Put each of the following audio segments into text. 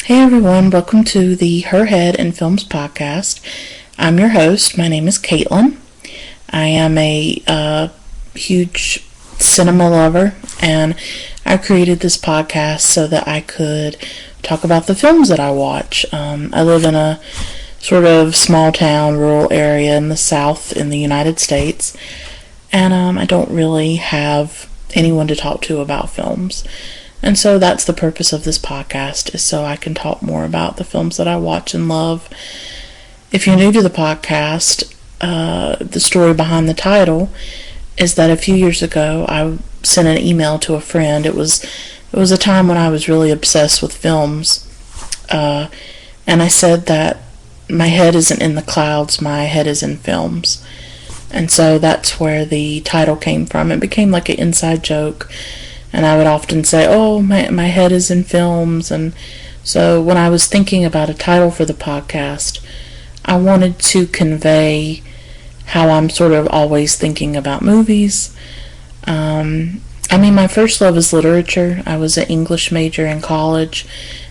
Hey everyone, welcome to the Her Head and Films podcast. I'm your host. My name is Caitlin. I am a huge cinema lover, and I created this podcast so that I could talk about the films that I watch. I live in a sort of small town, rural area in the South in the United States, and I don't really have anyone to talk to about films. And so that's the purpose of this podcast, is so I can talk more about the films that I watch and love. If you're new to the podcast, the story behind the title is that a few years ago I sent an email to a friend. It was a time when I was really obsessed with films, and I said that my head isn't in the clouds, my head is in films. And so that's where the title came from. It became like an inside joke. And I would often say, oh, my head is in films. And so when I was thinking about a title for the podcast, I wanted to convey how I'm sort of always thinking about movies. My first love is literature. I was an English major in college,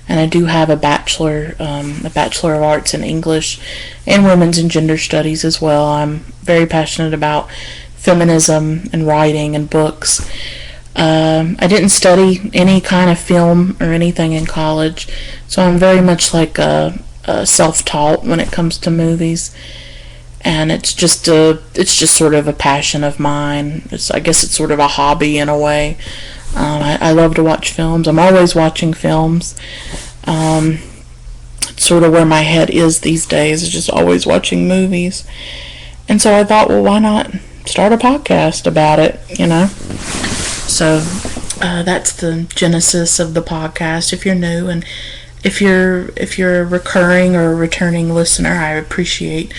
and I do have a Bachelor of Arts in English and Women's and Gender Studies as well. I'm very passionate about feminism and writing and books. I didn't study any kind of film or anything in college, so I'm very much like a self-taught when it comes to movies, and it's just sort of a passion of mine. I guess it's sort of a hobby in a way. I love to watch films. I'm always watching films. It's sort of where my head is these days, is just always watching movies. And so I thought, well, why not start a podcast about it, So that's the genesis of the podcast. If you're new, and if you're a recurring or a returning listener, I appreciate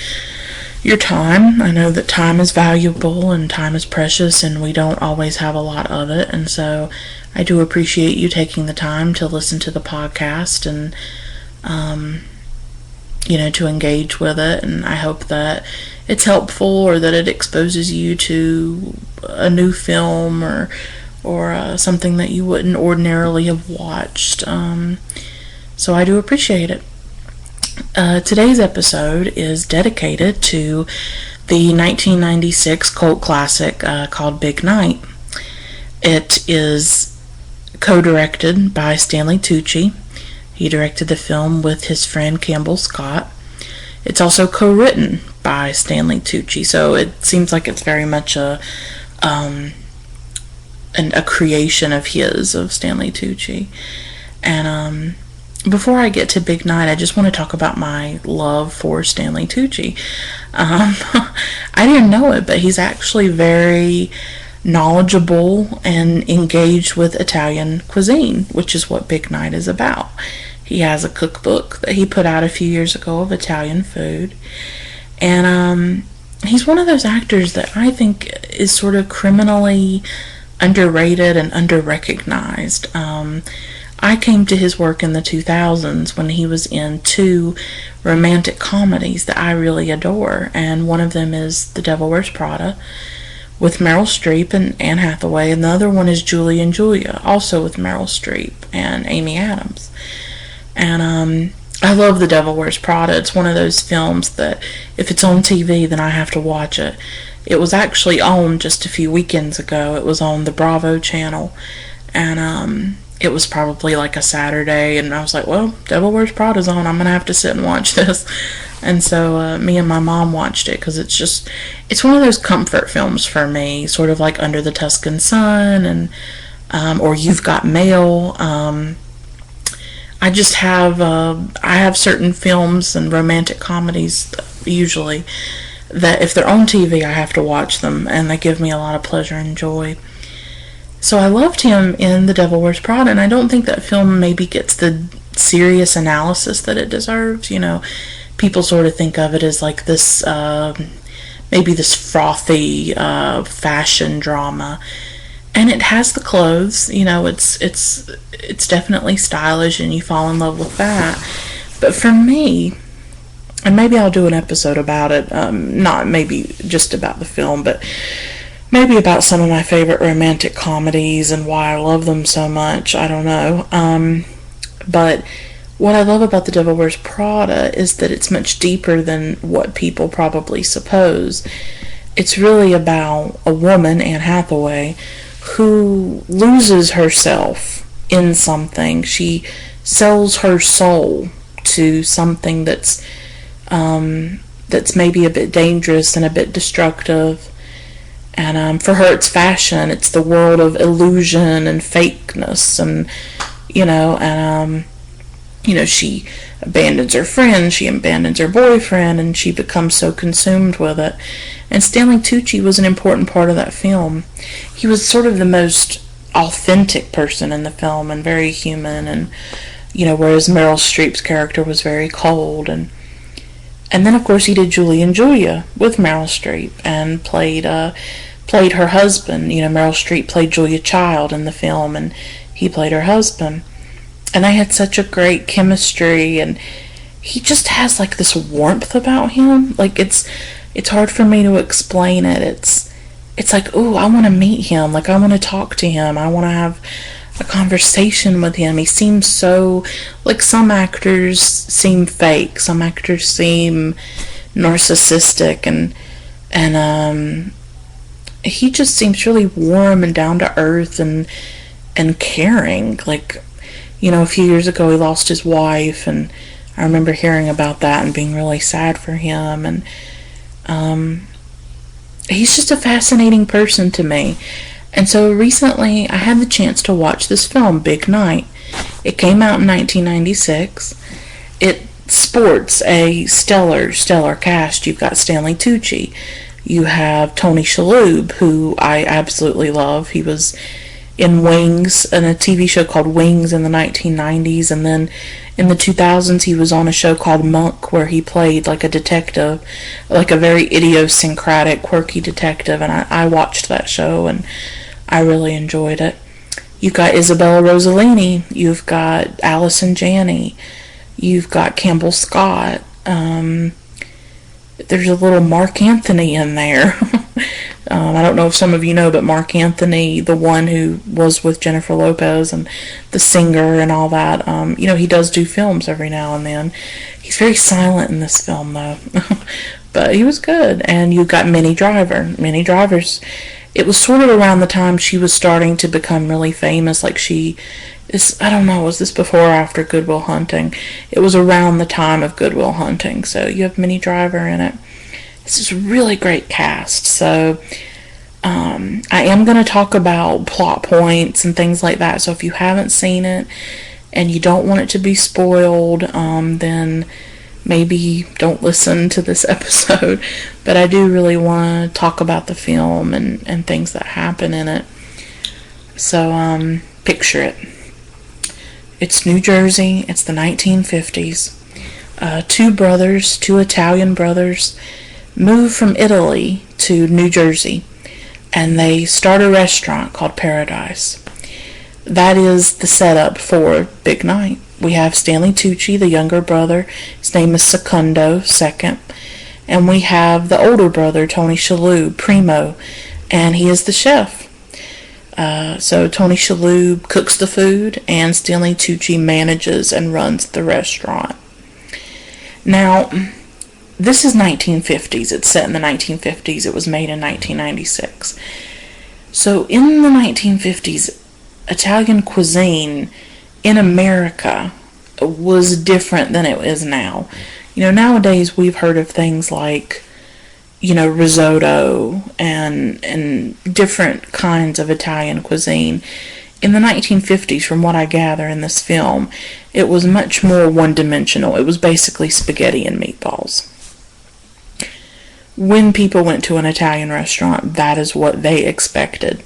your time. I know that time is valuable and time is precious, and we don't always have a lot of it. And so I do appreciate you taking the time to listen to the podcast and to engage with it. And I hope that it's helpful, or that it exposes you to a new film or something that you wouldn't ordinarily have watched. So I do appreciate it. Today's episode is dedicated to the 1996 cult classic called Big Night. It is co-directed by Stanley Tucci. He directed the film with his friend Campbell. It's also co-written by Stanley Tucci, so it seems like it's very much a creation of Stanley Tucci. And before I get to Big Night, I just want to talk about my love for Stanley Tucci. I didn't know it, but he's actually very knowledgeable and engaged with Italian cuisine, which is what Big Night is about. He has a cookbook that he put out a few years ago of Italian food, and he's one of those actors that I think is sort of criminally underrated and under-recognized. I came to his work in the 2000s when he was in two romantic comedies that I really adore, and one of them is The Devil Wears Prada with Meryl Streep and Anne Hathaway, and the other one is Julie and Julia, also with Meryl Streep and Amy Adams. And I love The Devil Wears Prada. It's one of those films that if it's on TV, then I have to watch it. It was actually on just a few weekends ago. It was on the Bravo channel, and it was probably like a Saturday, and I was like, well, Devil Wears Prada's on, I'm gonna have to sit and watch this. And so me and my mom watched it, because it's one of those comfort films for me, sort of like Under the Tuscan Sun and or You've Got Mail. I just have I have certain films and romantic comedies usually that if they're on TV, I have to watch them, and they give me a lot of pleasure and joy. So I loved him in The Devil Wears Prada, and I don't think that film maybe gets the serious analysis that it deserves. People sort of think of it as like this, maybe this frothy fashion drama, and it has the clothes. It's definitely stylish, and you fall in love with that. But for me, and maybe I'll do an episode about it, not maybe just about the film, but maybe about some of my favorite romantic comedies and why I love them so much. I don't know. But what I love about The Devil Wears Prada is that it's much deeper than what people probably suppose. It's really about a woman, Anne Hathaway, who loses herself in something. She sells her soul to something that's maybe a bit dangerous and a bit destructive. And for her, it's fashion. It's the world of illusion and fakeness, and she abandons her friends, she abandons her boyfriend, and she becomes so consumed with it. And Stanley Tucci was an important part of that film. He was sort of the most authentic person in the film and very human, and whereas Meryl Streep's character was very cold. And then of course he did Julie and Julia with Meryl Streep and played her husband. Meryl Streep played Julia Child in the film, and he played her husband. And they had such a great chemistry, and he just has like this warmth about him. Like it's hard for me to explain it. It's like, ooh, I want to meet him. Like I want to talk to him. I want to have a conversation with him. He seems so, like, some actors seem fake. Some actors seem narcissistic, and he just seems really warm and down to earth and caring. Like, a few years ago he lost his wife, and I remember hearing about that and being really sad for him. And he's just a fascinating person to me. And so recently I had the chance to watch this film, Big Night. It came out in 1996. It sports a stellar cast. You've got Stanley Tucci. You have Tony Shalhoub, who I absolutely love. He was in Wings, in a TV show called Wings in the 1990s, and then in the 2000s he was on a show called Monk, where he played like a detective, like a very idiosyncratic, quirky detective, and I watched that show and I really enjoyed it. You've got Isabella Rossellini, you've got Allison Janney, you've got Campbell Scott, there's a little Mark Anthony in there. I don't know if some of you know, but Mark Anthony, the one who was with Jennifer Lopez and the singer and all that, he does do films every now and then. He's very silent in this film, though. But he was good. And you've got Minnie Driver. Minnie Driver's, it was sort of around the time she was starting to become really famous. Like she is, I don't know, was this before or after Good Will Hunting? It was around the time of Good Will Hunting. So you have Minnie Driver in it. This is a really great cast. So I am going to talk about plot points and things like that. So if you haven't seen it and you don't want it to be spoiled, then maybe don't listen to this episode. But I do really want to talk about the film and things that happen in it. So picture it. It's New Jersey. It's the 1950s. Two Italian brothers, move from Italy to New Jersey, and they start a restaurant called Paradise. That is the setup for Big Night. We have Stanley Tucci, the younger brother. His name is Secondo, second. And we have the older brother, Tony Shalhoub, Primo, and he is the chef. So Tony Shalhoub cooks the food, and Stanley Tucci manages and runs the restaurant. Now, this is 1950s. It's set in the 1950s. It was made in 1996. So in the 1950s, Italian cuisine in America was different than it is now. Nowadays we've heard of things like, risotto and different kinds of Italian cuisine. In the 1950s, from what I gather in this film, it was much more one-dimensional. It was basically spaghetti and meatballs. When people went to an Italian restaurant, that is what they expected.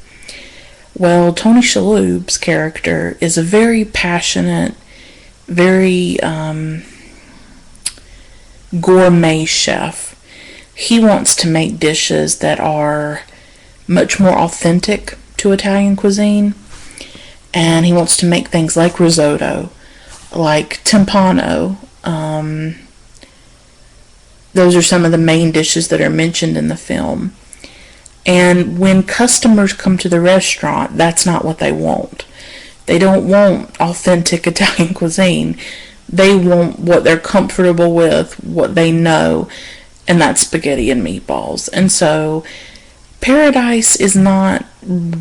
Well, Tony Shalhoub's character is a very passionate, very gourmet chef. He wants to make dishes that are much more authentic to Italian cuisine, and he wants to make things like risotto, like timpano. Those are some of the main dishes that are mentioned in the film. And when customers come to the restaurant, that's not what they want. They don't want authentic Italian cuisine. They want what they're comfortable with, what they know, and that's spaghetti and meatballs. And so Paradise is not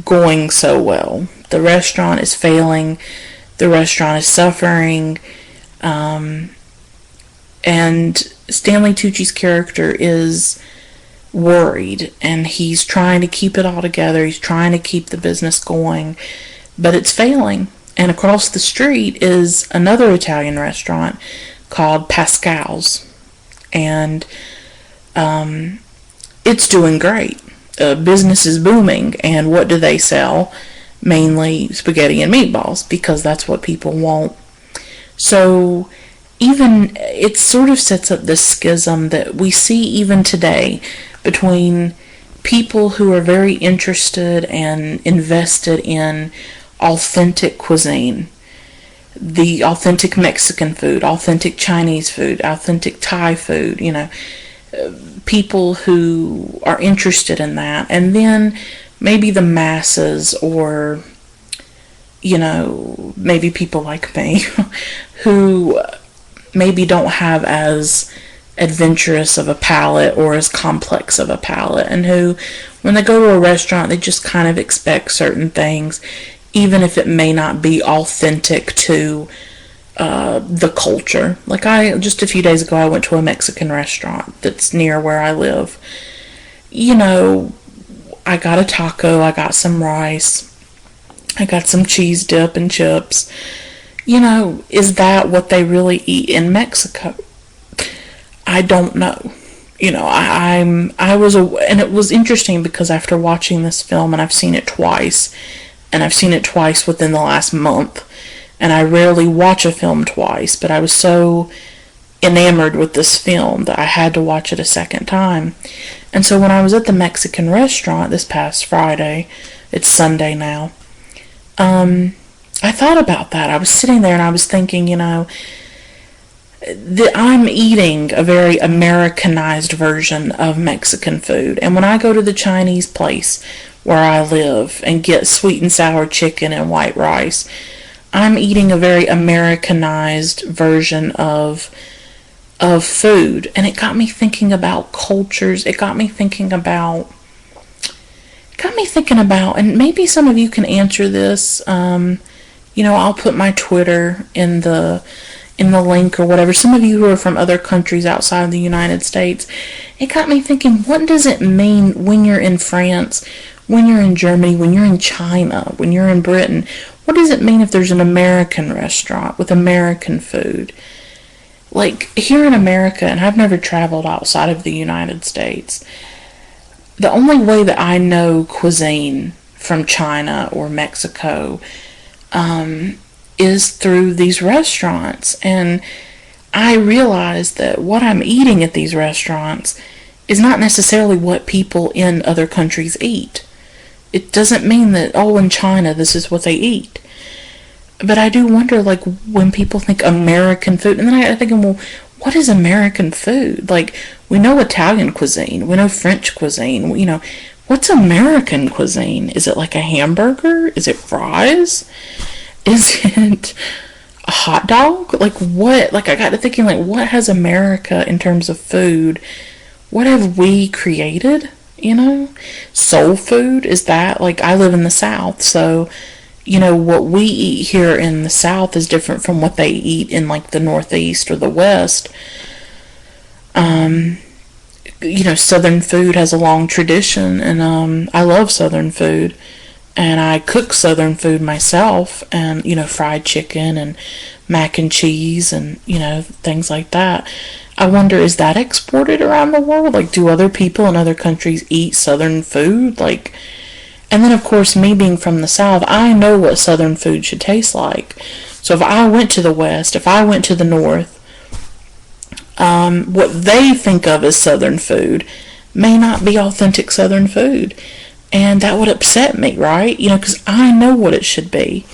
going so well. The restaurant is failing. The restaurant is suffering. And Stanley Tucci's character is worried, and he's trying to keep it all together. He's trying to keep the business going, but it's failing. And across the street is another Italian restaurant called Pascal's, and it's doing great. Business is booming, and what do they sell? Mainly spaghetti and meatballs, because that's what people want. So even it sort of sets up this schism that we see even today between people who are very interested and invested in authentic cuisine, the authentic Mexican food, authentic Chinese food, authentic Thai food, people who are interested in that, and then maybe the masses, or maybe people like me who maybe don't have as adventurous of a palate or as complex of a palate, and who, when they go to a restaurant, they just kind of expect certain things, even if it may not be authentic to the culture. Like just a few days ago, I went to a Mexican restaurant that's near where I live. I got a taco, I got some rice, I got some cheese dip and chips. Is that what they really eat in Mexico? I don't know. And it was interesting because after watching this film, and I've seen it twice, and I've seen it twice within the last month, and I rarely watch a film twice, but I was so enamored with this film that I had to watch it a second time. And so when I was at the Mexican restaurant this past Friday, it's Sunday now, I thought about that. I was sitting there and I was thinking, I'm eating a very Americanized version of Mexican food. And when I go to the Chinese place where I live and get sweet and sour chicken and white rice, I'm eating a very Americanized version of food. And it got me thinking about cultures. It got me thinking about, and maybe some of you can answer this. I'll put my Twitter in the link or whatever. Some of you who are from other countries outside of the United States, it got me thinking, what does it mean when you're in France, when you're in Germany, when you're in China, when you're in Britain? What does it mean if there's an American restaurant with American food? Like here in America, and I've never traveled outside of the United States, the only way that I know cuisine from China or Mexico is through these restaurants. And I realize that what I'm eating at these restaurants is not necessarily what people in other countries eat. It doesn't mean that, in China this is what they eat. But I do wonder, like, when people think American food, and then I'm thinking, well, what is American food? Like, we know Italian cuisine, we know French cuisine, what's American cuisine? Is it like a hamburger? Is it fries? Is it a hot dog? Like, what? Like, I got to thinking, like, what has America in terms of food? What have we created? Soul food? Is that, like, I live in the South, so what we eat here in the South is different from what they eat in, like, the Northeast or the West. Southern food has a long tradition, and I love Southern food, and I cook Southern food myself, and fried chicken and mac and cheese and things like that. I wonder, is that exported around the world? Like, do other people in other countries eat Southern food? Like, and then of course, me being from the South, I know what Southern food should taste like. So if I went to the West, if I went to the North, what they think of as Southern food may not be authentic Southern food. And that would upset me, right? Because I know what it should be.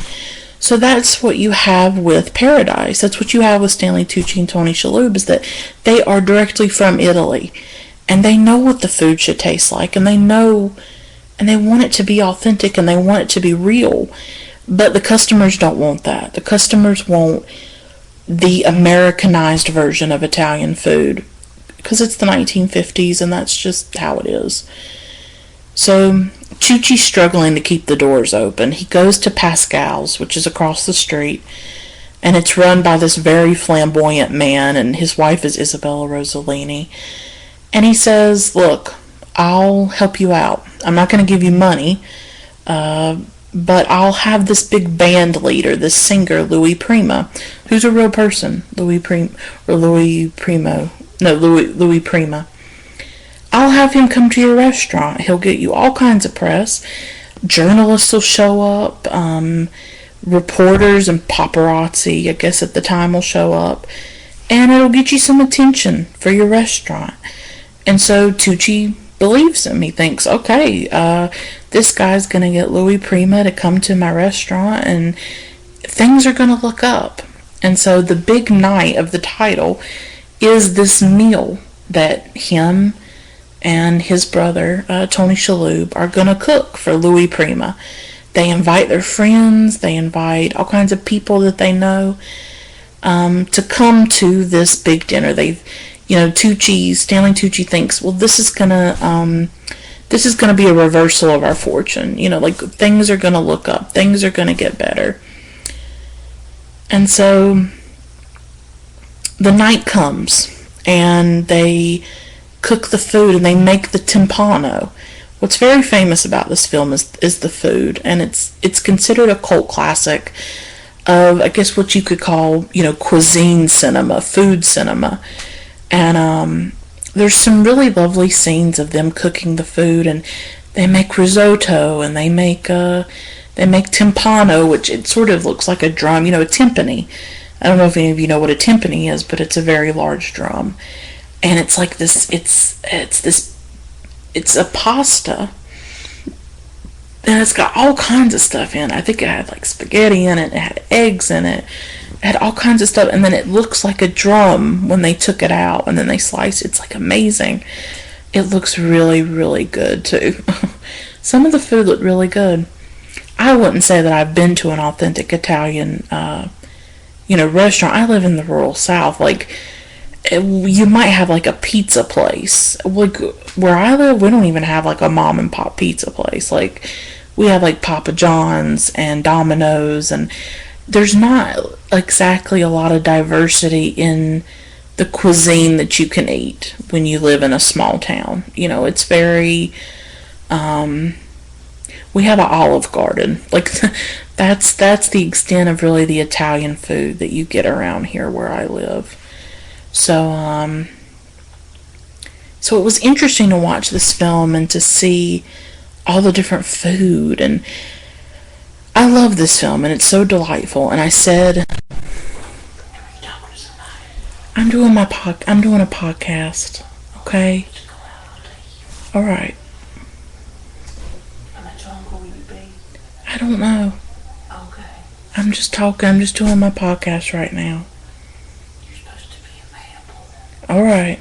So that's what you have with Paradise. That's what you have with Stanley Tucci and Tony Shalhoub, is that they are directly from Italy. And they know what the food should taste like. And they know, and they want it to be authentic, and they want it to be real. But the customers don't want that. The customers want the Americanized version of Italian food, because it's the 1950s and that's just how it is. So Tucci's struggling to keep the doors open. He goes to Pascal's, which is across the street, and it's run by this very flamboyant man, and his wife is Isabella Rossellini. And he says, "Look, I'll help you out. I'm not going to give you money, but I'll have this big band leader, this singer, Louis Prima, who's a real person. Louis Prima. I'll have him come to your restaurant. He'll get you all kinds of press. Journalists will show up. Reporters and paparazzi, I guess at the time, will show up. And it'll get you some attention for your restaurant." And so Tucci believes him. He thinks, okay, this guy's going to get Louis Prima to come to my restaurant and things are going to look up. And so the big night of the title is this meal that him and his brother, Tony Shalhoub, are going to cook for Louis Prima. They invite their friends, they invite all kinds of people that they know to come to this big dinner. Stanley Tucci thinks, well, this is gonna be a reversal of our fortune. Like things are gonna look up, things are gonna get better. And so the night comes, and they cook the food, and they make the timpano. What's very famous about this film is the food, and it's considered a cult classic of, I guess, what you could call, cuisine cinema, food cinema. And there's some really lovely scenes of them cooking the food, and they make risotto, and they make timpano, which it sort of looks like a drum, a timpani. I don't know if any of you know what a timpani is, but it's a very large drum. And it's like this, it's a pasta, and it's got all kinds of stuff in it. I think it had like spaghetti in it, it had eggs in it, it had all kinds of stuff, and then it looks like a drum when they took it out, and then they sliced it. It's like amazing. It looks really, really good too. Some of the food looked really good. I wouldn't say that I've been to an authentic Italian, restaurant. I live in the rural South. Like, you might have like a pizza place. Like where I live, we don't even have like a mom and pop pizza place. Like we have like Papa John's and Domino's, and there's not exactly a lot of diversity in the cuisine that you can eat when you live in a small town. It's very we have an Olive Garden. Like that's the extent of really the Italian food that you get around here where I live. So it was interesting to watch this film and to see all the different food, and I love this film, and it's so delightful. And I said, I'm doing a podcast, okay? All right. How much longer will you be? I don't know. Okay. I'm just talking. I'm just doing my podcast right now. All right.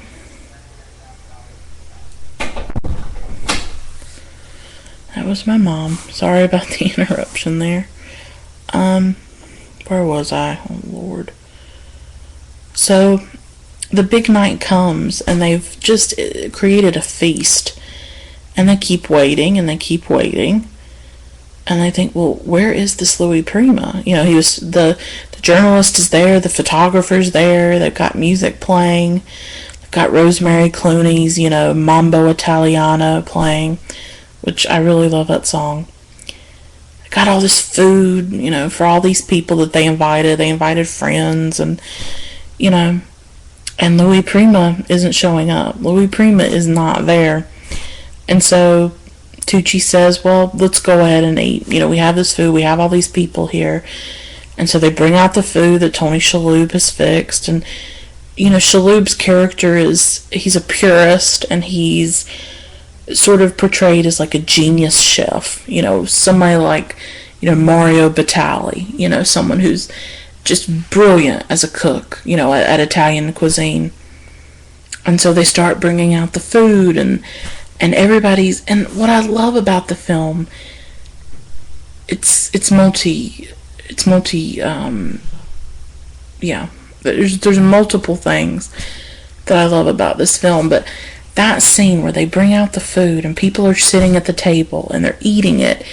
That was my mom. Sorry about the interruption there. Where was I? Oh, Lord. So, the big night comes, and they've just created a feast. And they keep waiting, and they keep waiting. And I think, well, where is this Louis Prima? He was the journalist is there, the photographer's there, they've got music playing, they've got Rosemary Clooney's, Mambo Italiano playing, which I really love that song. They got all this food, for all these people that they invited. They invited friends, and, and Louis Prima isn't showing up. Louis Prima is not there. And so Tucci says, well, let's go ahead and eat. We have this food, we have all these people here. And so they bring out the food that Tony Shalhoub has fixed. And, Shalhoub's character he's a purist, and he's sort of portrayed as like a genius chef. Somebody like, Mario Batali. Someone who's just brilliant as a cook, at Italian cuisine. And so they start bringing out the food, and everybody's, and what I love about the film, There's multiple things that I love about this film, but that scene where they bring out the food and people are sitting at the table and they're eating it,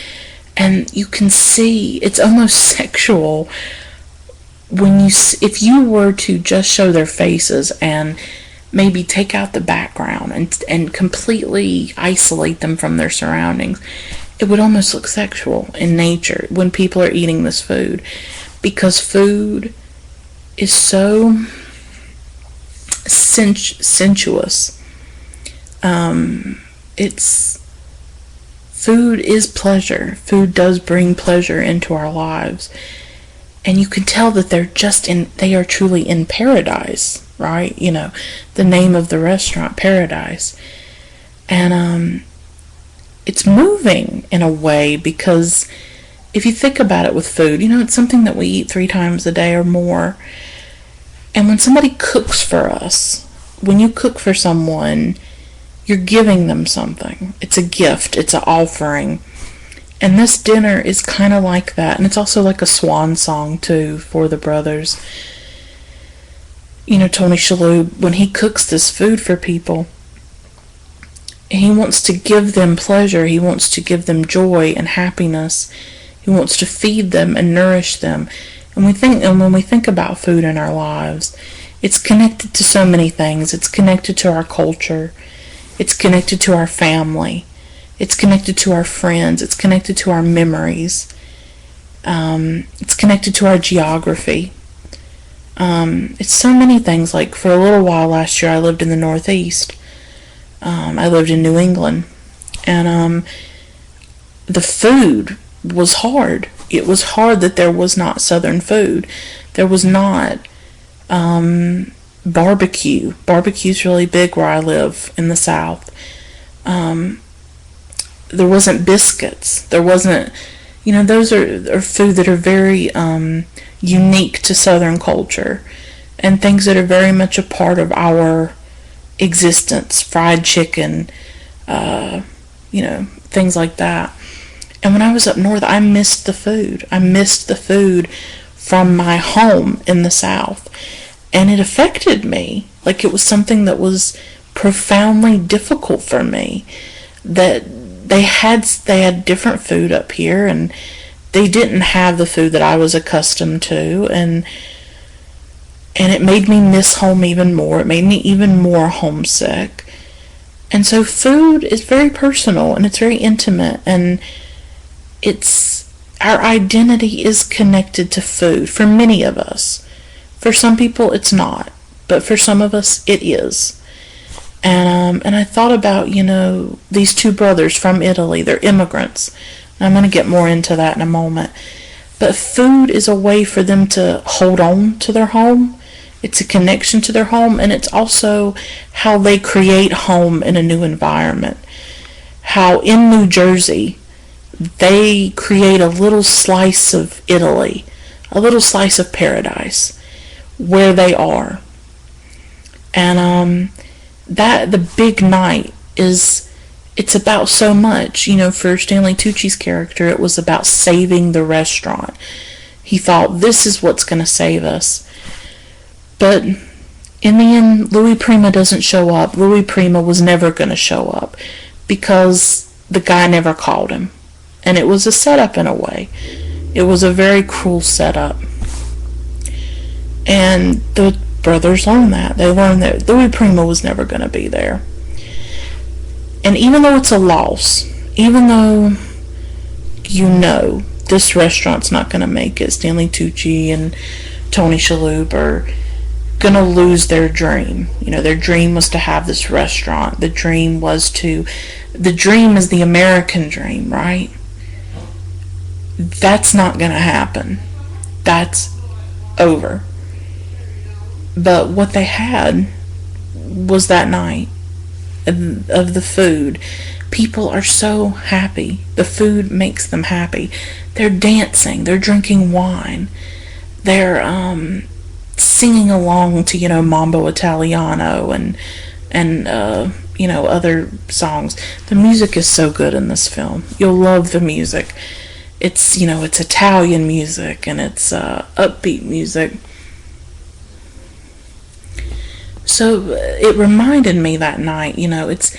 and you can see it's almost sexual when if you were to just show their faces and maybe take out the background and completely isolate them from their surroundings, it would almost look sexual in nature when people are eating this food, because food is so sensuous. It's food is pleasure. Food does bring pleasure into our lives, and you can tell that they are truly in paradise, right? The name of the restaurant, Paradise. And it's moving in a way, because if you think about it with food, it's something that we eat 3 times a day or more. And when somebody cooks for us, when you cook for someone, you're giving them something. It's a gift. It's an offering. And this dinner is kind of like that. And it's also like a swan song, too, for the brothers. Tony Shalhoub, when he cooks this food for people, he wants to give them pleasure. He wants to give them joy and happiness. He wants to feed them and nourish them. And when we think about food in our lives, it's connected to so many things. It's connected to our culture. It's connected to our family. It's connected to our friends. It's connected to our memories. It's connected to our geography. It's so many things. Like, for a little while last year, I lived in the Northeast. I lived in New England. And the food was hard. It was hard that there was not Southern food. There was not barbecue. Barbecue's really big where I live in the South. There wasn't biscuits. There wasn't, those are food that are very unique to Southern culture, and things that are very much a part of our existence. Fried chicken, things like that. And when I was up north, I missed the food. I missed the food from my home in the South. And it affected me. Like, it was something that was profoundly difficult for me. That they had different food up here, and they didn't have the food that I was accustomed to, and it made me miss home even more. It made me even more homesick. And so food is very personal, and it's very intimate, and our identity is connected to food for many of us. For some people it's not, but for some of us it is. And I thought about, these 2 brothers from Italy. They're immigrants. I'm going to get more into that in a moment. But food is a way for them to hold on to their home. It's a connection to their home, and it's also how they create home in a new environment. How in New Jersey, they create a little slice of Italy, a little slice of paradise, where they are. And the big night it's about so much. For Stanley Tucci's character, it was about saving the restaurant. He thought, this is what's going to save us. But in the end, Louis Prima doesn't show up. Louis Prima was never going to show up because the guy never called him. And it was a setup in a way. It was a very cruel setup. And the brothers learned that. They learned that Louis Prima was never going to be there. And even though it's a loss, even though this restaurant's not going to make it, Stanley Tucci and Tony Shalhoub are going to lose their dream. Their dream was to have this restaurant. The dream is the American dream, right? That's not going to happen. That's over. But what they had was that night of the food. People are so happy. The food makes them happy. They're dancing. They're drinking wine. They're singing along to Mambo Italiano and other songs. The music is so good in this film. You'll love the music. It's Italian music, and it's upbeat music. So it reminded me that night, it's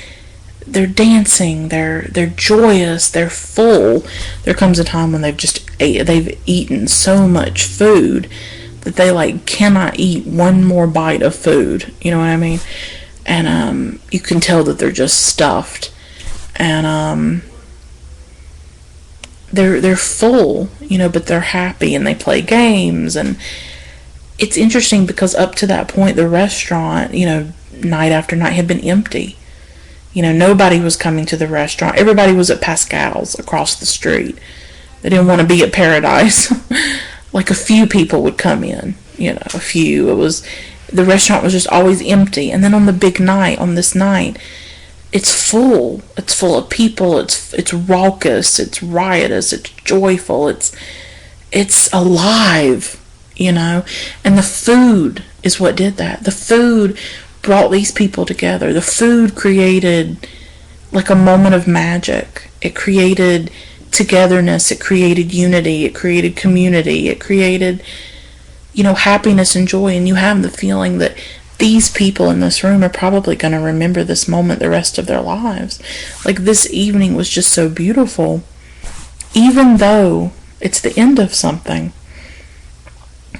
they're dancing, they're joyous, they're full. There comes a time when they've eaten so much food that they like cannot eat one more bite of food. You know what I mean? And you can tell that they're just stuffed, and they're full, but they're happy and they play games. And it's interesting because up to that point, the restaurant, night after night had been empty. Nobody was coming to the restaurant. Everybody was at Pascal's across the street. They didn't want to be at Paradise. Like a few people would come in, a few. The restaurant was just always empty. And then on the big night, on this night, it's full. It's full of people. It's raucous. It's riotous. It's joyful. It's alive, And the food is what did that. The food brought these people together. The food created like a moment of magic. It created togetherness. It created unity. It created community. It created, happiness and joy. And you have the feeling that these people in this room are probably going to remember this moment the rest of their lives. Like this evening was just so beautiful, even though it's the end of something,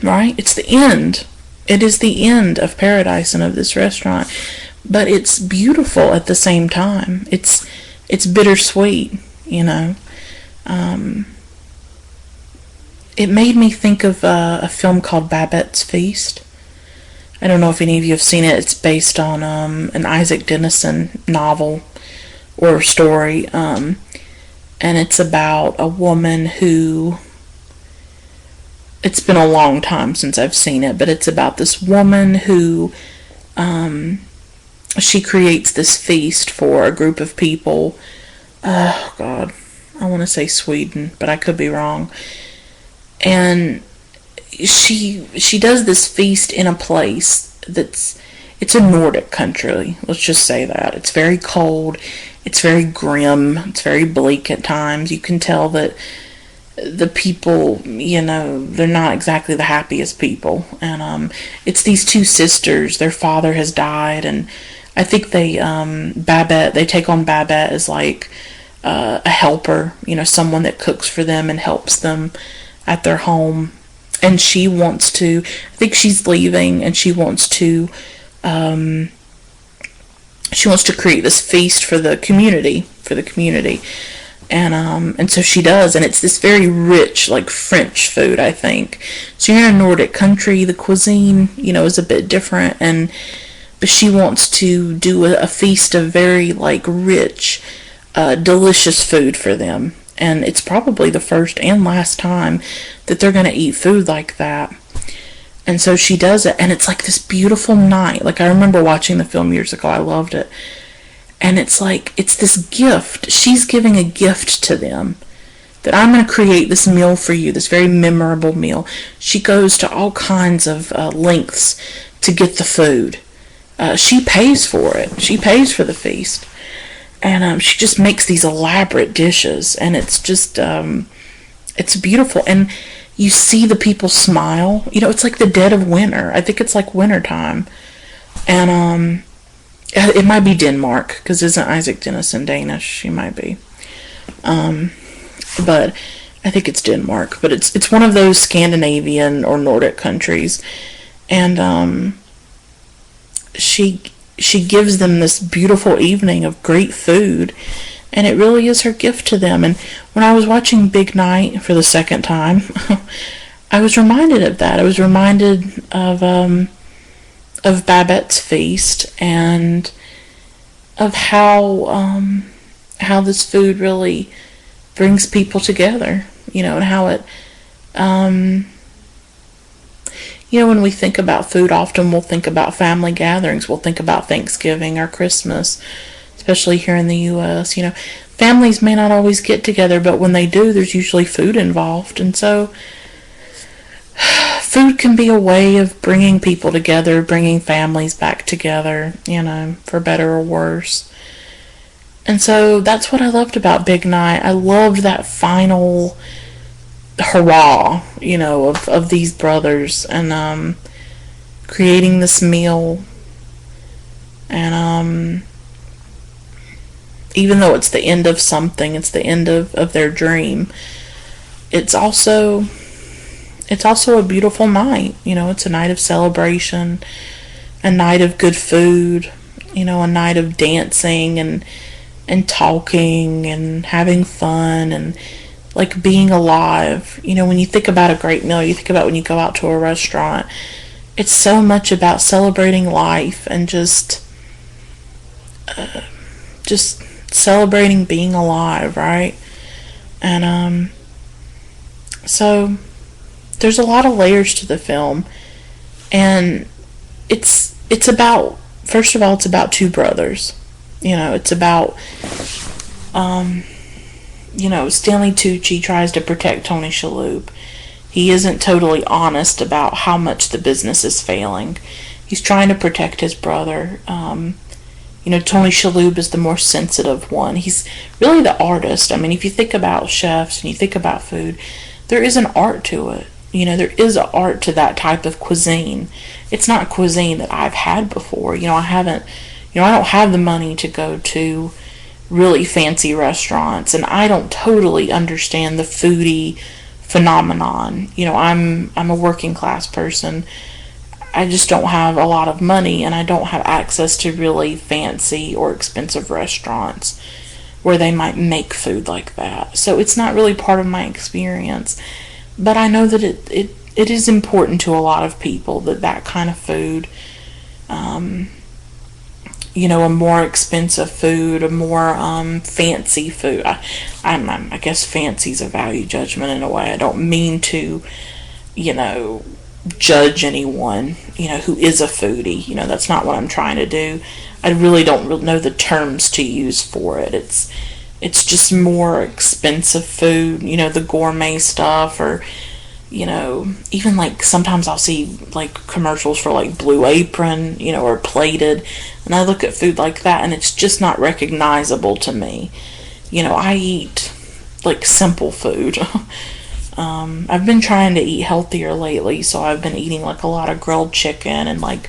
right? It's the end. It is the end of Paradise and of this restaurant, but it's beautiful at the same time. It's bittersweet, It made me think of a film called Babette's Feast. I don't know if any of you have seen it. It's based on an Isaac Dennison novel or story, and it's about a woman who... It's been a long time since I've seen it, but it's about this woman who she creates this feast for a group of people. Oh, God. I want to say Sweden, but I could be wrong. And she does this feast in a place it's a Nordic country. Let's just say that. It's very cold. It's very grim. It's very bleak at times. You can tell that the people, they're not exactly the happiest people. And it's these two sisters. Their father has died, and I think they take on Babette as like a helper, someone that cooks for them and helps them at their home. And I think she's leaving, and she wants to create this feast for the community. And so she does, and it's this very rich, like French food, I think. So you're in a Nordic country, the cuisine, is a bit different, but she wants to do a feast of very, like, rich, delicious food for them. And it's probably the first and last time that they're going to eat food like that. And so she does it, and it's like this beautiful night. Like, I remember watching the film years ago. I loved it. And it's like, it's this gift. She's giving a gift to them. That I'm going to create this meal for you, this very memorable meal. She goes to all kinds of lengths to get the food. She pays for it. She pays for the feast. And she just makes these elaborate dishes. And it's just, it's beautiful. And you see the people smile. It's like the dead of winter. I think it's like winter time. And it might be Denmark, because isn't Isaac Dennison Danish? He might be. But I think it's Denmark. But it's one of those Scandinavian or Nordic countries. And she gives them this beautiful evening of great food. And it really is her gift to them. And when I was watching Big Night for the second time, I was reminded of that. I was reminded of Babette's Feast, and of how this food really brings people together, and how it, when we think about food, often we'll think about family gatherings, we'll think about Thanksgiving or Christmas, especially here in the U.S., families may not always get together, but when they do, there's usually food involved, and so food can be a way of bringing people together, bringing families back together, for better or worse. And so that's what I loved about Big Night. I loved that final hurrah, of these brothers, and creating this meal And even though it's the end of something, it's the end of their dream, it's also a beautiful night. It's a night of celebration, a night of good food, a night of dancing and talking and having fun and like being alive. When you think about a great meal, you think about when you go out to a restaurant. It's so much about celebrating life and just celebrating being alive, right? And so there's a lot of layers to the film, and it's about, first of all, it's about two brothers. It's about Stanley Tucci tries to protect Tony Shalhoub. He isn't totally honest about how much the business is failing. He's trying to protect his brother. Tony Shalhoub is the more sensitive one. He's really the artist. I mean, if you think about chefs and you think about food, there is an art to it. There is an art to that type of cuisine. It's not cuisine that I've had before. I don't have the money to go to really fancy restaurants, and I don't totally understand the foodie phenomenon. I'm a working class person. I just don't have a lot of money, and I don't have access to really fancy or expensive restaurants where they might make food like that. So it's not really part of my experience. But I know that it is important to a lot of people that kind of food, a more expensive food, a more fancy food. I guess fancy is a value judgment in a way. I don't mean to, judge anyone, who is a foodie. That's not what I'm trying to do. I really don't know the terms to use for it. It's just more expensive food, the gourmet stuff, or, even like sometimes I'll see like commercials for like Blue Apron, or Plated, and I look at food like that and it's just not recognizable to me. I eat like simple food. I've been trying to eat healthier lately, so I've been eating like a lot of grilled chicken and like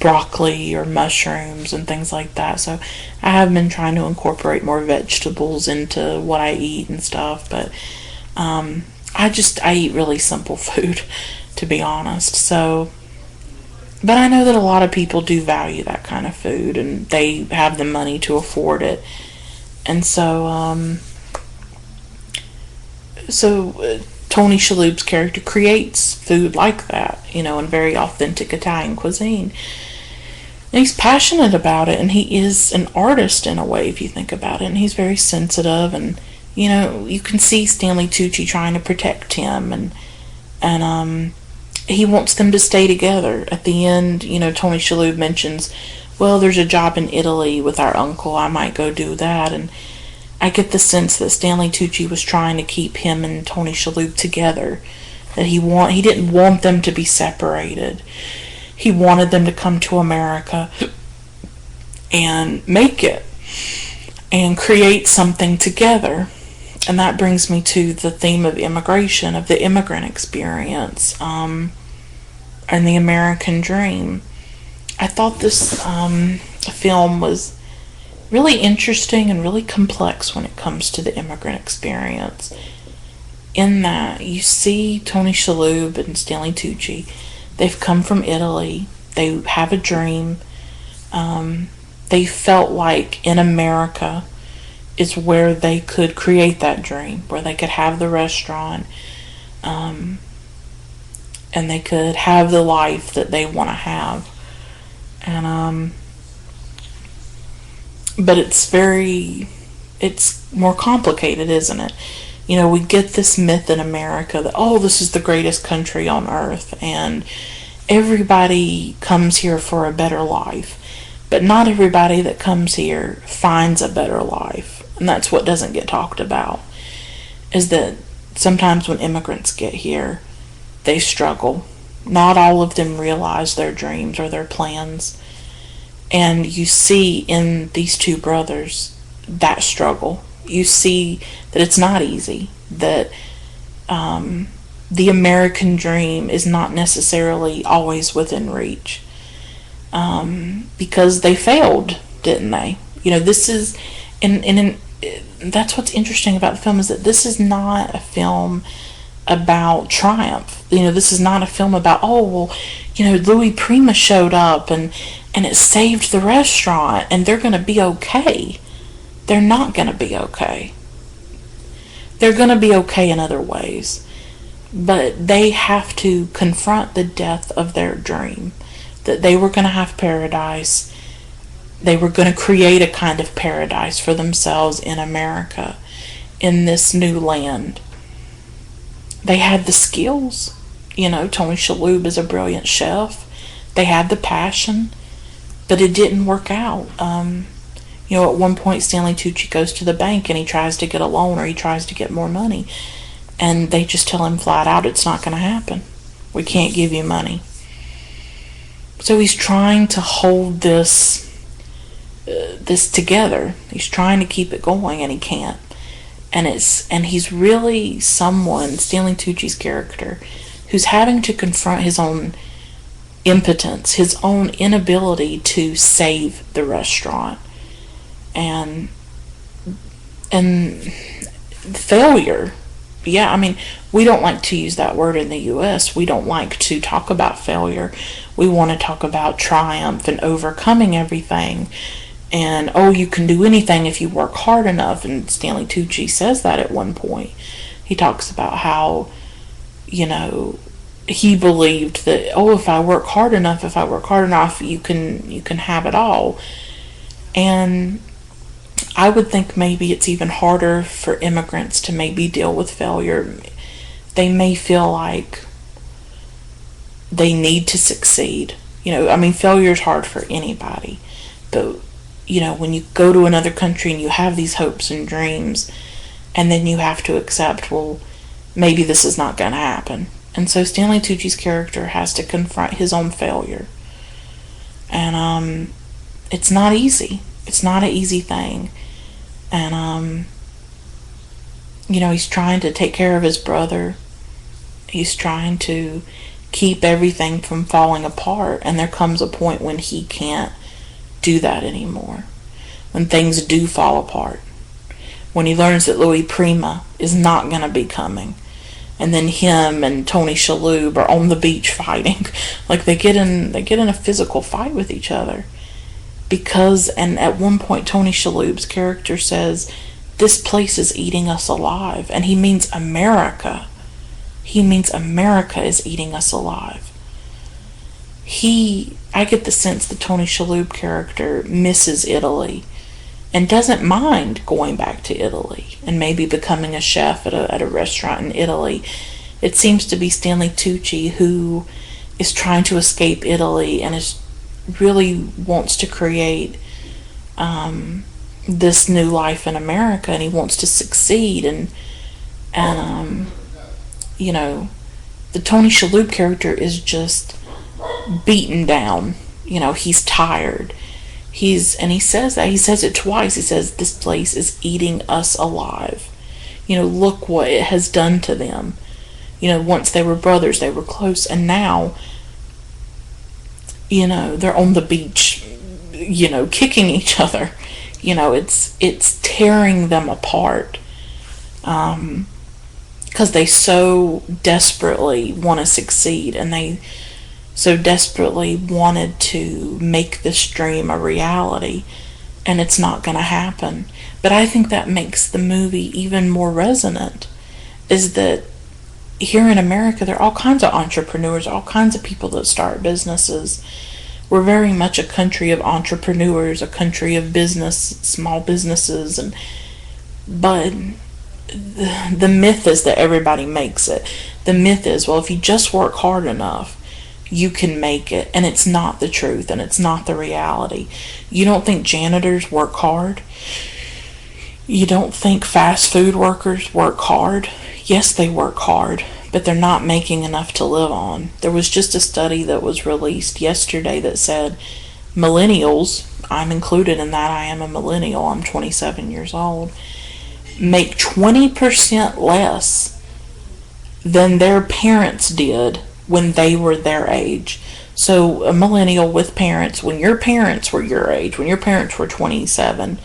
broccoli or mushrooms and things like that. So I have been trying to incorporate more vegetables into what I eat and stuff, but I eat really simple food, to be honest. So, but I know that a lot of people do value that kind of food, and they have the money to afford it. And so Tony Shalhoub's character creates food like that, in very authentic Italian cuisine. And he's passionate about it, and he is an artist in a way, if you think about it. And he's very sensitive, and you can see Stanley Tucci trying to protect him, and he wants them to stay together. At the end, Tony Shalhoub mentions, well, there's a job in Italy with our uncle, I might go do that. And I get the sense that Stanley Tucci was trying to keep him and Tony Shalhoub together, that he didn't want them to be separated. He wanted them to come to America and make it and create something together. And that brings me to the theme of immigration, of the immigrant experience, and the American dream. I thought this film was really interesting and really complex when it comes to the immigrant experience. In that you see Tony Shalhoub and Stanley Tucci, they've come from Italy, they have a dream, they felt like in America is where they could create that dream, where they could have the restaurant, and they could have the life that they want to have. And but it's more complicated, isn't it? We get this myth in America that, oh, this is the greatest country on earth, and everybody comes here for a better life. But not everybody that comes here finds a better life. And that's what doesn't get talked about, is that sometimes when immigrants get here, they struggle. Not all of them realize their dreams or their plans. And you see in these two brothers that struggle. You see that it's not easy, that the American dream is not necessarily always within reach. because they failed, didn't they? This is, and that's what's interesting about the film, is that this is not a film about triumph. This is not a film about, oh, well, Louis Prima showed up and it saved the restaurant and they're going to be okay. They're not going to be okay. They're going to be okay in other ways. But they have to confront the death of their dream, that they were going to have paradise. They were going to create a kind of paradise for themselves in America, in this new land. They had the skills. Tony Shalhoub is a brilliant chef. They had the passion, but it didn't work out. At one point, Stanley Tucci goes to the bank and he tries to get a loan, or he tries to get more money. And they just tell him flat out, it's not going to happen. We can't give you money. So he's trying to hold this together. He's trying to keep it going, and he can't. And he's really someone, Stanley Tucci's character, who's having to confront his own impotence, his own inability to save the restaurant, and failure. Yeah, we don't like to use that word in the U.S. We don't like to talk about failure. We want to talk about triumph and overcoming everything. And, oh, you can do anything if you work hard enough. And Stanley Tucci says that at one point. He talks about how, he believed that, oh, if I work hard enough, you can have it all. And I would think maybe it's even harder for immigrants to maybe deal with failure. They may feel like they need to succeed. Failure is hard for anybody. But, when you go to another country and you have these hopes and dreams, and then you have to accept, well, maybe this is not going to happen. And so Stanley Tucci's character has to confront his own failure. And it's not easy. It's not an easy thing. And, he's trying to take care of his brother. He's trying to keep everything from falling apart. And there comes a point when he can't do that anymore. When things do fall apart. When he learns that Louis Prima is not going to be coming. And then him and Tony Shalhoub are on the beach fighting. Like they get in a physical fight with each other. And at one point Tony Shalhoub's character says, this place is eating us alive. And he means America. He means America is eating us alive. I get the sense that Tony Shalhoub character misses Italy and doesn't mind going back to Italy and maybe becoming a chef at a restaurant in Italy. It seems to be Stanley Tucci who is trying to escape Italy and really wants to create this new life in America, and he wants to succeed. And the Tony Shalhoub character is just beaten down. He's tired. He says that. He says it twice. He says, this place is eating us alive. Look what it has done to them. Once they were brothers, they were close, and now, they're on the beach, kicking each other. It's tearing them apart. Because they so desperately want to succeed, and they so desperately wanted to make this dream a reality, and it's not going to happen. But I think that makes the movie even more resonant, is that here in America there are all kinds of entrepreneurs, all kinds of people that start businesses. We're very much a country of entrepreneurs, a country of business, small businesses, but the myth is that everybody makes it. The myth is, well, if you just work hard enough, you can make it. And it's not the truth, and it's not the reality. You don't think janitors work hard? You don't think fast food workers work hard? Yes, they work hard, but they're not making enough to live on. There was just a study that was released yesterday that said millennials, I'm included in that, I am a millennial, I'm 27 years old, make 20% less than their parents did when they were their age. So a millennial with parents, when your parents were your age, when your parents were 27,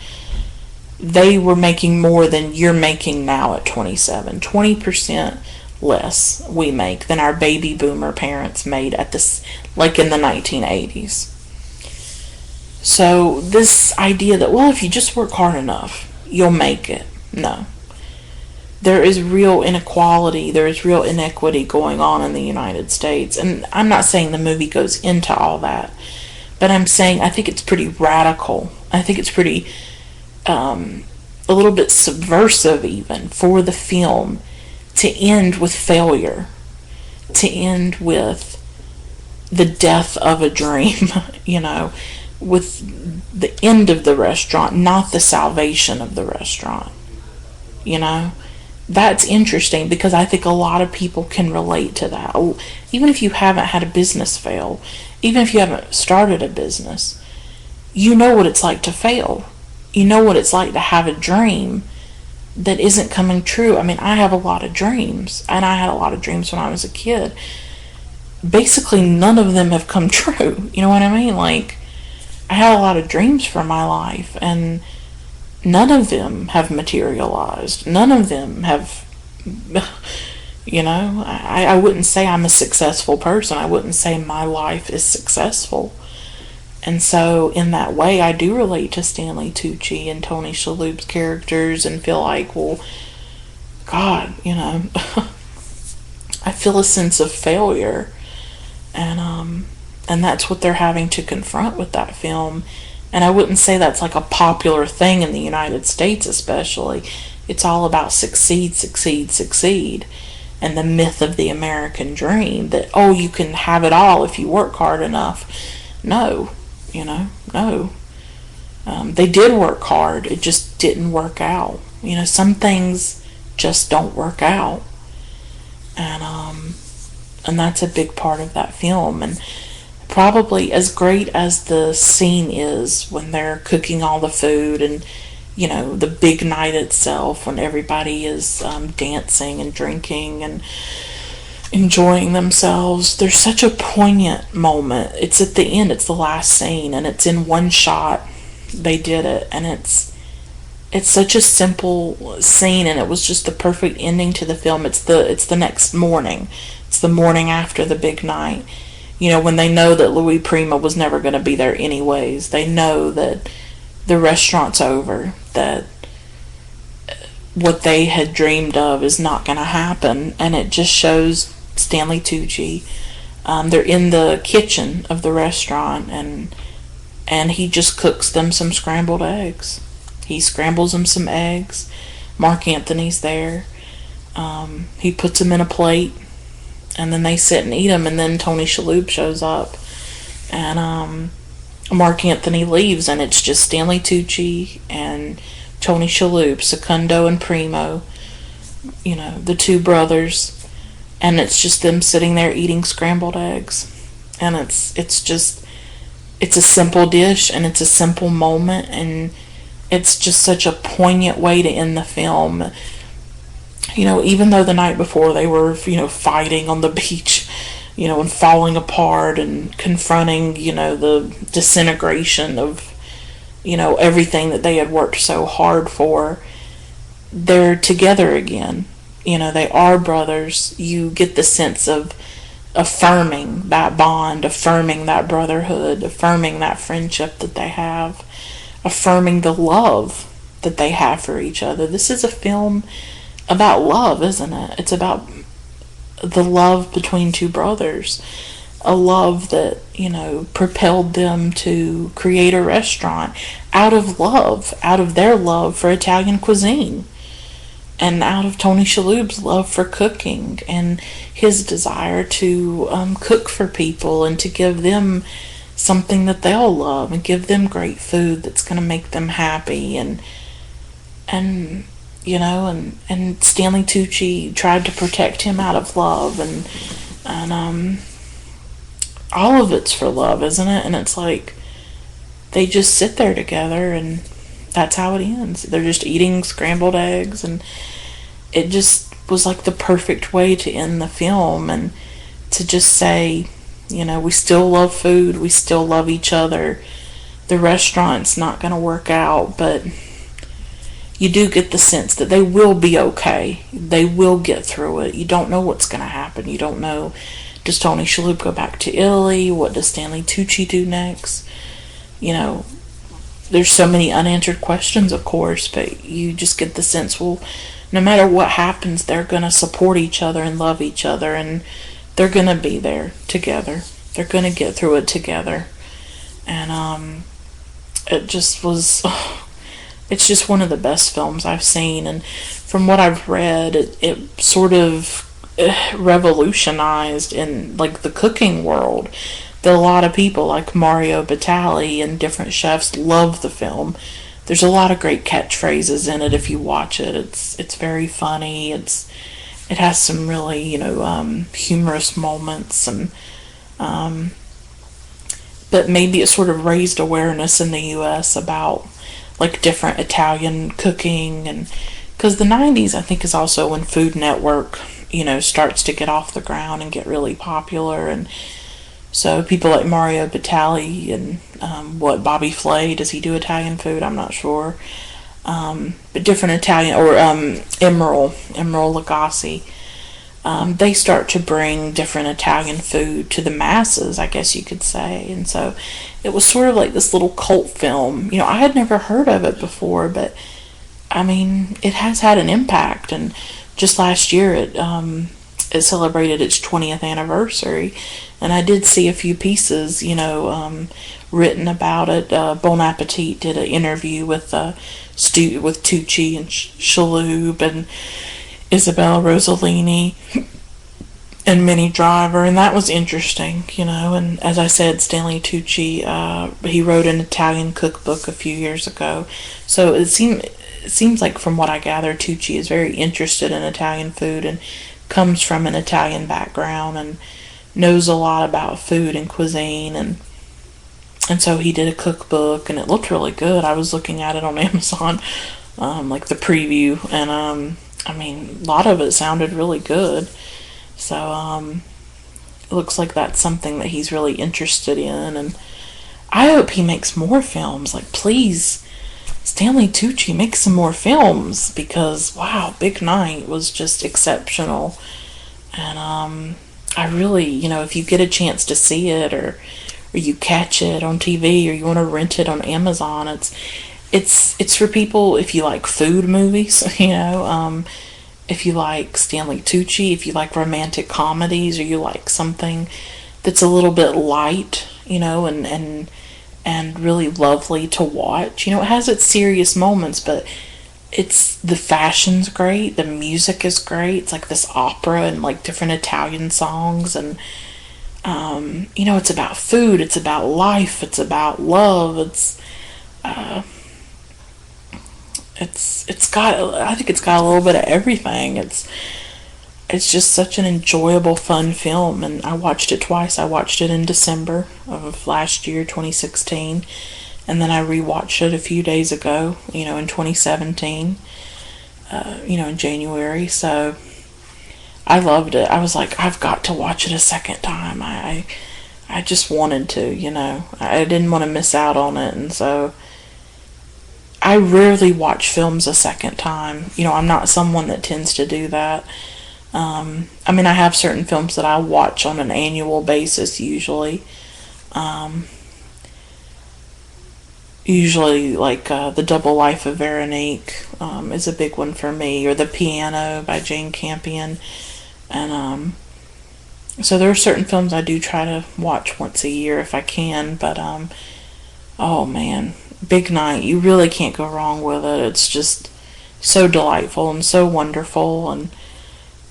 they were making more than you're making now at 27. 20% less we make than our baby boomer parents made at this, like in the 1980s. So this idea that, well, if you just work hard enough, you'll make it. No. There is real inequality, there is real inequity going on in the United States. And I'm not saying the movie goes into all that, but I'm saying I think it's pretty radical. I think it's pretty, a little bit subversive even for the film to end with failure, to end with the death of a dream, with the end of the restaurant, not the salvation of the restaurant. That's interesting because I think a lot of people can relate to that. Even if you haven't had a business fail, even if you haven't started a business, you know what it's like to fail. You know what it's like to have a dream that isn't coming true. I mean, I have a lot of dreams, and I had a lot of dreams when I was a kid. Basically, none of them have come true. You know what I mean? Like, I had a lot of dreams for my life, and none of them have materialized. None of them have, I wouldn't say I'm a successful person. I wouldn't say my life is successful. And so, in that way, I do relate to Stanley Tucci and Tony Shalhoub's characters and feel like, well, God, I feel a sense of failure. And that's what they're having to confront with that film. And I wouldn't say that's like a popular thing in the United States especially. It's all about succeed, succeed, succeed. And the myth of the American dream that, oh, you can have it all if you work hard enough. No, no. They did work hard. It just didn't work out. Some things just don't work out. And that's a big part of that film. And probably as great as the scene is when they're cooking all the food and the big night itself when everybody is dancing and drinking and enjoying themselves, there's such a poignant moment. It's at the end, it's the last scene, and it's in one shot. They did it, and it's such a simple scene, and it was just the perfect ending to the film. It's the next morning. It's the morning after the big night. When they know that Louis Prima was never going to be there anyways. They know that the restaurant's over, that what they had dreamed of is not going to happen, and it just shows Stanley Tucci. They're in the kitchen of the restaurant, and he just cooks them some scrambled eggs. He scrambles them some eggs. Mark Anthony's there. He puts them in a plate, and then they sit and eat them, and then Tony Shalhoub shows up, and Mark Anthony leaves, and it's just Stanley Tucci and Tony Shalhoub, Secundo and Primo, the two brothers, and it's just them sitting there eating scrambled eggs. And it's a simple dish, and it's a simple moment, and it's just such a poignant way to end the film. Even though the night before they were, fighting on the beach, and falling apart and confronting, the disintegration of, everything that they had worked so hard for, they're together again. They are brothers. You get the sense of affirming that bond, affirming that brotherhood, affirming that friendship that they have, affirming the love that they have for each other. This is a film about love, isn't it? It's about the love between two brothers, a love that, propelled them to create a restaurant out of love, out of their love for Italian cuisine, and out of Tony Shalhoub's love for cooking and his desire to cook for people and to give them something that they'll love and give them great food that's going to make them happy. And Stanley Tucci tried to protect him out of love, and all of it's for love, isn't it? And it's like they just sit there together, and that's how it ends. They're just eating scrambled eggs, and it just was like the perfect way to end the film, and to just say, We still love food, we still love each other. The restaurant's not going to work out, but you do get the sense that they will be okay. They will get through it. You don't know what's going to happen. You don't know, does Tony Shalhoub go back to Italy? What does Stanley Tucci do next? There's so many unanswered questions, of course, but you just get the sense, well, no matter what happens, they're going to support each other and love each other, and they're going to be there together. They're going to get through it together. And it just was, it's just one of the best films I've seen. And from what I've read, it sort of revolutionized in like the cooking world. That a lot of people like Mario Batali and different chefs love the film. There's a lot of great catchphrases in it if you watch it. It's very funny. It has some really humorous moments, and but maybe it sort of raised awareness in the U.S. about like different Italian cooking, and because the 90s I think is also when Food Network starts to get off the ground and get really popular, and so people like Mario Batali and Bobby Flay, does he do Italian food? I'm not sure. But different Italian, or Emeril Lagasse, they start to bring different Italian food to the masses, I guess you could say. And so it was sort of like this little cult film. I had never heard of it before, but I mean, it has had an impact. And just last year it celebrated its 20th anniversary, and I did see a few pieces, written about it. Bon Appetit did an interview with with Tucci and Shalhoub and Isabella Rossellini and Minnie Driver, and that was interesting, And as I said, Stanley Tucci, he wrote an Italian cookbook a few years ago, so it seems like, from what I gather, Tucci is very interested in Italian food and comes from an Italian background and knows a lot about food and cuisine, and so he did a cookbook, and it looked really good. I was looking at it on Amazon, like the preview, and I mean, a lot of it sounded really good. So it looks like that's something that he's really interested in, and I hope he makes more films. Like, please, Stanley Tucci, make some more films, because wow, Big Night was just exceptional. And I really, if you get a chance to see it, or you catch it on TV, or you want to rent it on Amazon, it's for people if you like food movies, if you like Stanley Tucci, if you like romantic comedies, or you like something that's a little bit light, and really lovely to watch. It has its serious moments, but the fashion's great, the music is great. It's like this opera and like different Italian songs, and it's about food, it's about life, it's about love. I think it's got a little bit of everything. It's just such an enjoyable, fun film, and I watched it twice. I watched it in December of last year, 2016, and then I rewatched it a few days ago, in 2017, in January. So I loved it. I was like, I've got to watch it a second time. I just wanted to, I didn't want to miss out on it, and so I rarely watch films a second time. I'm not someone that tends to do that. I mean, I have certain films that I watch on an annual basis usually. Usually, like The Double Life of Veronique is a big one for me, or The Piano by Jane Campion. And so there are certain films I do try to watch once a year if I can, but oh man, Big Night, you really can't go wrong with it. It's just so delightful and so wonderful, and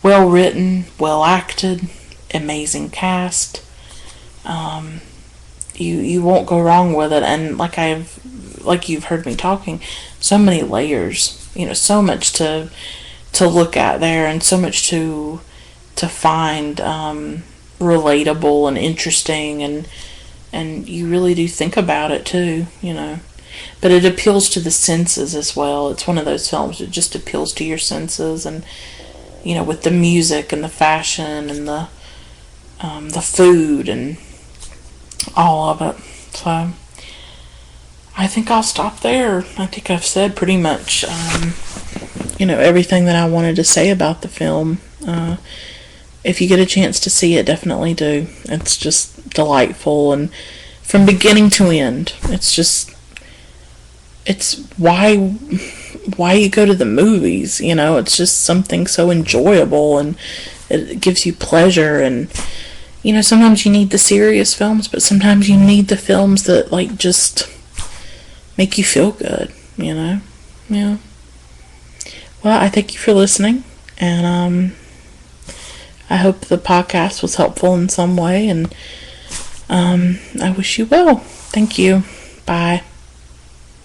well written, well acted, amazing cast. You won't go wrong with it, and like you've heard me talking, so many layers, so much to look at there, and so much to find relatable and interesting, and you really do think about it too, But it appeals to the senses as well. It's one of those films that just appeals to your senses, and with the music and the fashion and the food, and all of it. So I think I'll stop there. I think I've said pretty much, everything that I wanted to say about the film. If you get a chance to see it, definitely do. It's just delightful, and from beginning to end, it's why you go to the movies. It's just something so enjoyable, and it gives you pleasure. And sometimes you need the serious films, but sometimes you need the films that just make you feel good. Yeah. Well, I thank you for listening, and I hope the podcast was helpful in some way, and I wish you well. Thank you. Bye.